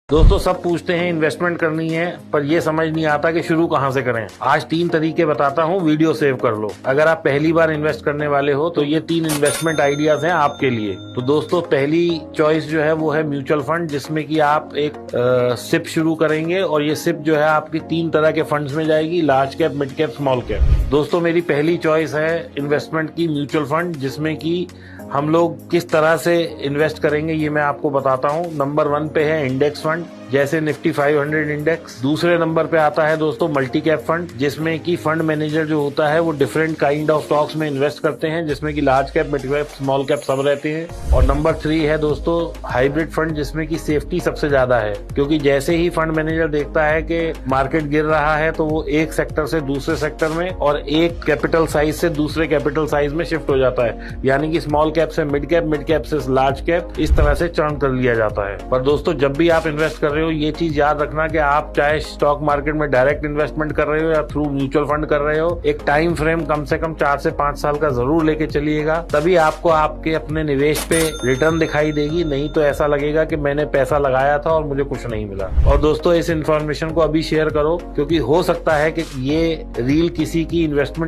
दोस्तों सब पूछते हैं इन्वेस्टमेंट करनी है पर ये समझ नहीं आता कि शुरू कहाँ से करें। आज 3 तरीके बताता हूँ, वीडियो सेव कर लो। अगर आप पहली बार इन्वेस्ट करने वाले हो तो ये 3 इन्वेस्टमेंट आइडियाज हैं आपके लिए। तो दोस्तों पहली चॉइस जो है वो है म्यूचुअल फंड, जिसमें कि आप एक सिप शुरू करेंगे और ये सिप जो है आपकी 3 तरह के फंड्स में जाएगी, large cap, mid cap, small cap. दोस्तों मेरी पहली चॉइस है इन्वेस्टमेंट की म्यूचुअल फंड, जिसमें कि हम लोग किस तरह से इन्वेस्ट करेंगे ये मैं आपको बताता हूँ। नंबर 1 पे है इंडेक्स फंड, जैसे निफ्टी 500 इंडेक्स। दूसरे नंबर पे आता है दोस्तों मल्टी कैप फंड, जिसमें कि फंड मैनेजर जो होता है वो डिफरेंट काइंड ऑफ स्टॉक्स में इन्वेस्ट करते हैं, जिसमें कि large cap, mid cap, small cap सब रहते हैं। और नंबर 3 है दोस्तों हाइब्रिड फंड, जिसमें कि सेफ्टी सबसे ज्यादा है, क्योंकि जैसे ही फंड मैनेजर देखता है कि मार्केट गिर रहा है तो वो एक सेक्टर से दूसरे सेक्टर में और एक कैपिटल साइज से दूसरे कैपिटल साइज में शिफ्ट हो जाता है, यानी कि स्मॉल कैप से मिड कैप से लार्ज कैप, इस तरह से चर्न कर लिया जाता है। पर दोस्तों जब भी आप इन्वेस्ट कर रहे हो ये चीज याद रखना कि आप चाहे स्टॉक मार्केट में डायरेक्ट इन्वेस्टमेंट कर रहे हो या थ्रू म्यूचुअल फंड कर रहे हो, एक टाइम फ्रेम कम से कम 4 से 5 साल का जरूर लेके चलिएगा, तभी आपको आपके अपने निवेश पे रिटर्न दिखाई देगी। नहीं तो ऐसा लगेगा कि मैंने पैसा लगाया था और मुझे कुछ नहीं मिला। और दोस्तों इस इन्फॉर्मेशन को अभी शेयर करो, क्योंकि हो सकता है कि ये रील किसी की इन्वेस्टमेंट